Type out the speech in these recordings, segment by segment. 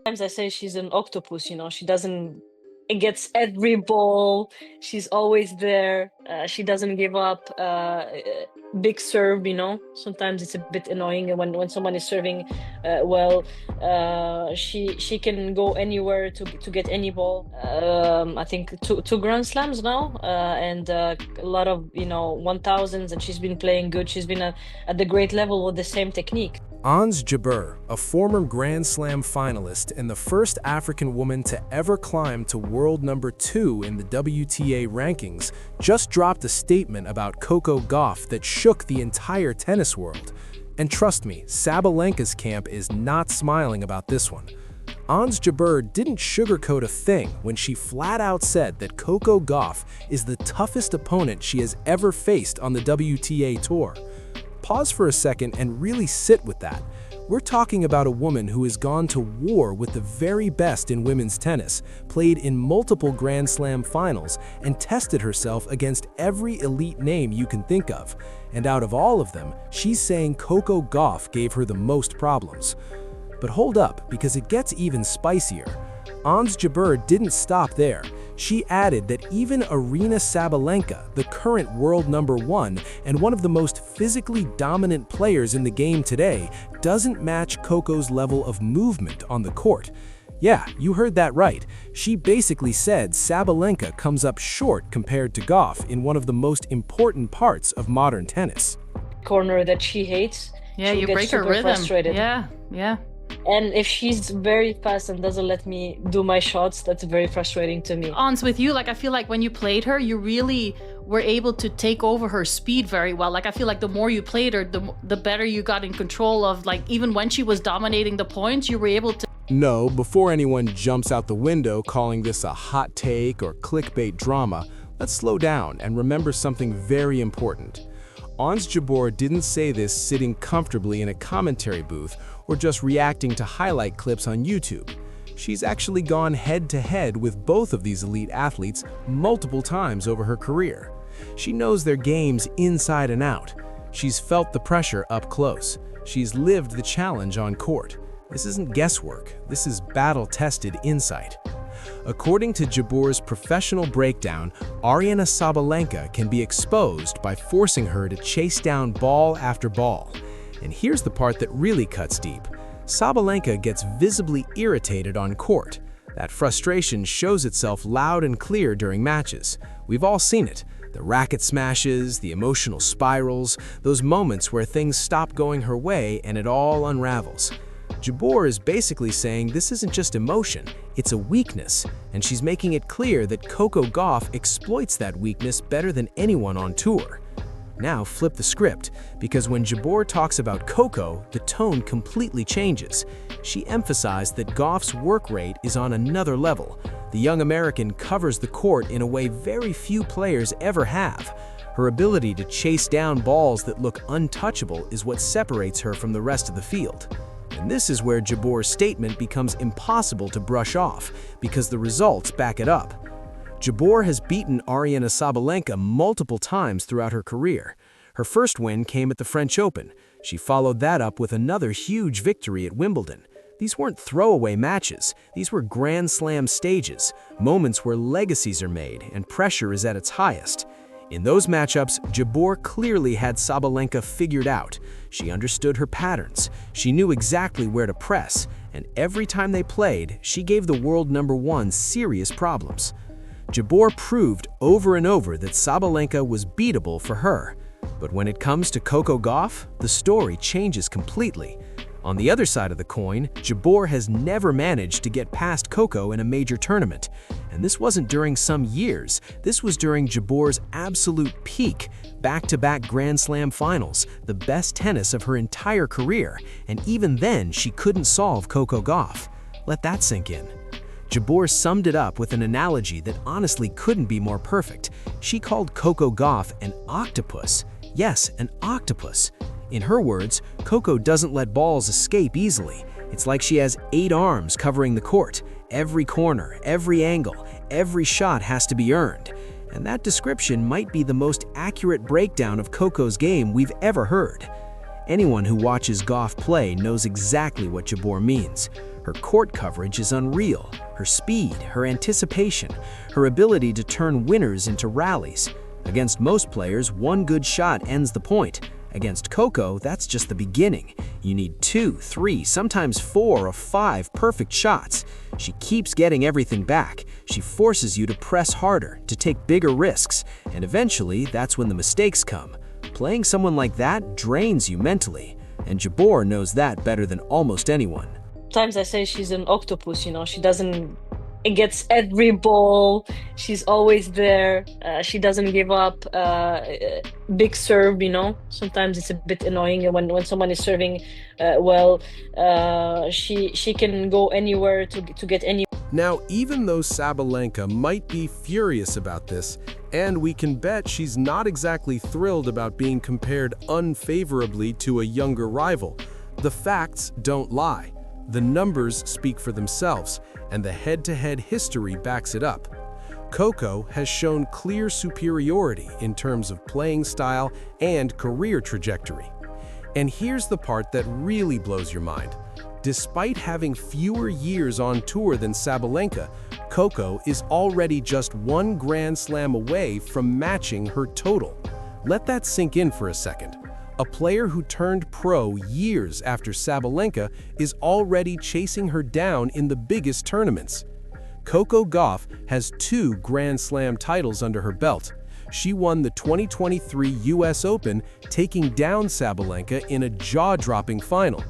Sometimes I say she's an octopus, she doesn't it gets every ball. She's always there. She doesn't give up. Big serve. Sometimes it's a bit annoying when someone is serving well. She can go anywhere to get any ball. I think two Grand Slams now, and a lot of 1000s, and she's been playing good. She's been at the great level with the same technique. Ons Jabeur, a former Grand Slam finalist and the first African woman to ever climb to world number 2 in the WTA rankings, just dropped a statement about Coco Gauff that shook the entire tennis world. And trust me, Sabalenka's camp is not smiling about this one. Ons Jabeur didn't sugarcoat a thing when she flat out said that Coco Gauff is the toughest opponent she has ever faced on the WTA tour. Pause for a second and really sit with that. We're talking about a woman who has gone to war with the very best in women's tennis, played in multiple Grand Slam finals, and tested herself against every elite name you can think of. And out of all of them, she's saying Coco Gauff gave her the most problems. But hold up, because it gets even spicier. Ons Jabeur didn't stop there. She added that even Aryna Sabalenka, the current world number 1 and one of the most physically dominant players in the game today, doesn't match Coco's level of movement on the court. Yeah, you heard that right. She basically said Sabalenka comes up short compared to Gauff in one of the most important parts of modern tennis. Corner that she hates. Yeah, she'll you get break her super rhythm. frustrated. Yeah. And if she's very fast and doesn't let me do my shots, that's very frustrating to me. Ons, with you, I feel like when you played her, you really were able to take over her speed very well. I feel like the more you played her, the better you got in control of, even when she was dominating the points, you were able to... No, before anyone jumps out the window calling this a hot take or clickbait drama, let's slow down and remember something very important. Ons Jabeur didn't say this sitting comfortably in a commentary booth or just reacting to highlight clips on YouTube. She's actually gone head-to-head with both of these elite athletes multiple times over her career. She knows their games inside and out. She's felt the pressure up close. She's lived the challenge on court. This isn't guesswork. This is battle-tested insight. According to Jabeur's professional breakdown, Aryna Sabalenka can be exposed by forcing her to chase down ball after ball. And here's the part that really cuts deep. Sabalenka gets visibly irritated on court. That frustration shows itself loud and clear during matches. We've all seen it. The racket smashes, the emotional spirals, those moments where things stop going her way and it all unravels. Jabeur is basically saying this isn't just emotion, it's a weakness, and she's making it clear that Coco Gauff exploits that weakness better than anyone on tour. Now flip the script, because when Jabeur talks about Coco, the tone completely changes. She emphasized that Gauff's work rate is on another level. The young American covers the court in a way very few players ever have. Her ability to chase down balls that look untouchable is what separates her from the rest of the field. And this is where Jabeur's statement becomes impossible to brush off, because the results back it up. Jabeur has beaten Aryna Sabalenka multiple times throughout her career. Her first win came at the French Open. She followed that up with another huge victory at Wimbledon. These weren't throwaway matches. These were Grand Slam stages, moments where legacies are made and pressure is at its highest. In those matchups, Jabeur clearly had Sabalenka figured out. She understood her patterns. She knew exactly where to press, and every time they played, she gave the world number 1 serious problems. Jabeur proved over and over that Sabalenka was beatable for her. But when it comes to Coco Gauff, the story changes completely. On the other side of the coin, Jabeur has never managed to get past Coco in a major tournament. And this wasn't during some years, this was during Jabeur's absolute peak, back-to-back Grand Slam finals, the best tennis of her entire career, and even then she couldn't solve Coco Gauff. Let that sink in. Jabeur summed it up with an analogy that honestly couldn't be more perfect. She called Coco Gauff an octopus. Yes, an octopus. In her words, Coco doesn't let balls escape easily. It's like she has 8 arms covering the court. Every corner, every angle, every shot has to be earned. And that description might be the most accurate breakdown of Coco's game we've ever heard. Anyone who watches Gauff play knows exactly what Jabeur means. Her court coverage is unreal. Her speed, her anticipation, her ability to turn winners into rallies. Against most players, one good shot ends the point. Against Coco, that's just the beginning. You need 2, 3, sometimes 4 or 5 perfect shots. She keeps getting everything back. She forces you to press harder, to take bigger risks, and eventually that's when the mistakes come. Playing someone like that drains you mentally, and Jabeur knows that better than almost anyone. Sometimes I say she's an octopus, you know, she doesn't, it gets every ball, she's always there, she doesn't give up, big serve, you know, sometimes it's a bit annoying when someone is serving well, she can go anywhere to get any. Now, even though Sabalenka might be furious about this, and we can bet she's not exactly thrilled about being compared unfavorably to a younger rival, the facts don't lie. The numbers speak for themselves, and the head-to-head history backs it up. Coco has shown clear superiority in terms of playing style and career trajectory. And here's the part that really blows your mind. Despite having fewer years on tour than Sabalenka, Coco is already just 1 Grand Slam away from matching her total. Let that sink in for a second. A player who turned pro years after Sabalenka is already chasing her down in the biggest tournaments. Coco Gauff has 2 Grand Slam titles under her belt. She won the 2023 US Open, taking down Sabalenka in a jaw-dropping final.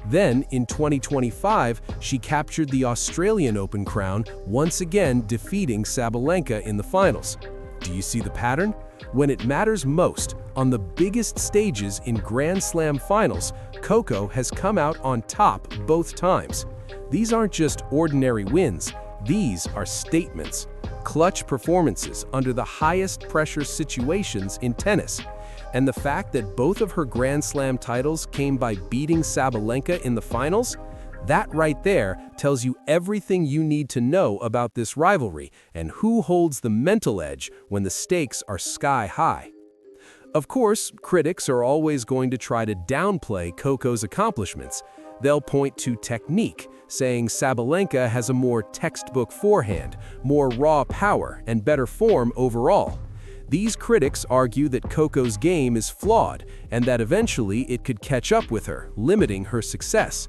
Then, in 2025, she captured the Australian Open crown, once again defeating Sabalenka in the finals. Do you see the pattern? When it matters most, on the biggest stages in Grand Slam finals, Coco has come out on top both times. These aren't just ordinary wins, these are statements. Clutch performances under the highest pressure situations in tennis. And the fact that both of her Grand Slam titles came by beating Sabalenka in the finals, that right there tells you everything you need to know about this rivalry and who holds the mental edge when the stakes are sky high. Of course, critics are always going to try to downplay Coco's accomplishments. They'll point to technique, saying Sabalenka has a more textbook forehand, more raw power, and better form overall. These critics argue that Coco's game is flawed and that eventually it could catch up with her, limiting her success.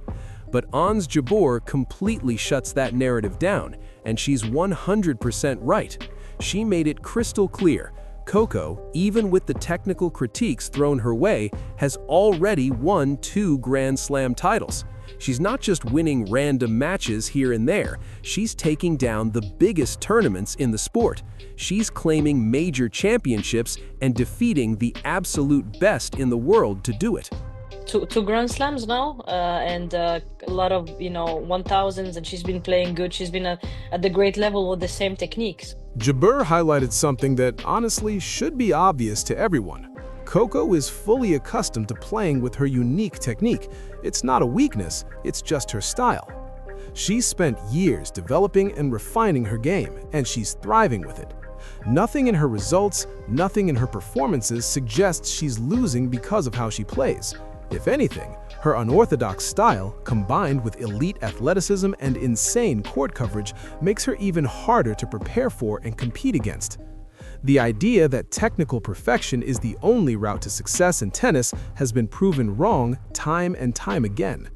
But Ons Jabeur completely shuts that narrative down, and she's 100% right. She made it crystal clear. Coco, even with the technical critiques thrown her way, has already won 2 Grand Slam titles. She's not just winning random matches here and there, she's taking down the biggest tournaments in the sport. She's claiming major championships and defeating the absolute best in the world to do it. Two Grand Slams now, and a lot of 1000s, and she's been playing good. She's been at the great level with the same techniques. Jabeur highlighted something that honestly should be obvious to everyone. Coco is fully accustomed to playing with her unique technique. It's not a weakness, it's just her style. She's spent years developing and refining her game, and she's thriving with it. Nothing in her results, nothing in her performances suggests she's losing because of how she plays. If anything, her unorthodox style, combined with elite athleticism and insane court coverage, makes her even harder to prepare for and compete against. The idea that technical perfection is the only route to success in tennis has been proven wrong time and time again.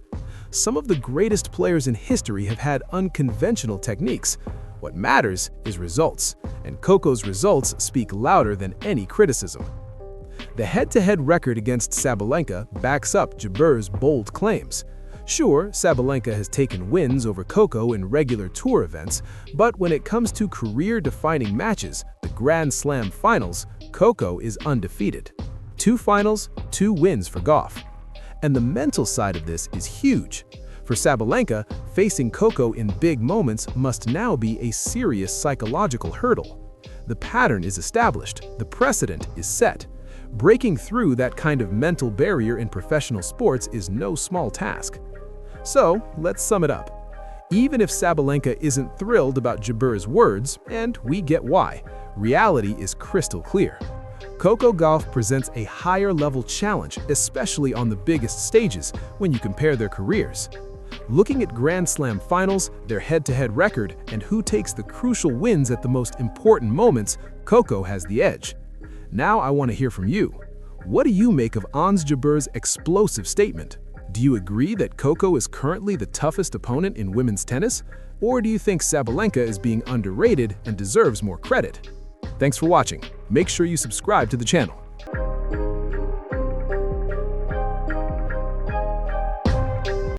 Some of the greatest players in history have had unconventional techniques. What matters is results, and Coco's results speak louder than any criticism. The head-to-head record against Sabalenka backs up Jabeur's bold claims. Sure, Sabalenka has taken wins over Coco in regular tour events, but when it comes to career-defining matches, the Grand Slam finals, Coco is undefeated. 2 finals, 2 wins for Gauff. And the mental side of this is huge. For Sabalenka, facing Coco in big moments must now be a serious psychological hurdle. The pattern is established, the precedent is set. Breaking through that kind of mental barrier in professional sports is no small task. So, let's sum it up. Even if Sabalenka isn't thrilled about Jabeur's words, and we get why, reality is crystal clear. Coco Gauff presents a higher-level challenge, especially on the biggest stages, when you compare their careers. Looking at Grand Slam finals, their head-to-head record, and who takes the crucial wins at the most important moments, Coco has the edge. Now I want to hear from you. What do you make of Ons Jabeur's explosive statement? Do you agree that Coco is currently the toughest opponent in women's tennis? Or do you think Sabalenka is being underrated and deserves more credit? Thanks for watching. Make sure you subscribe to the channel.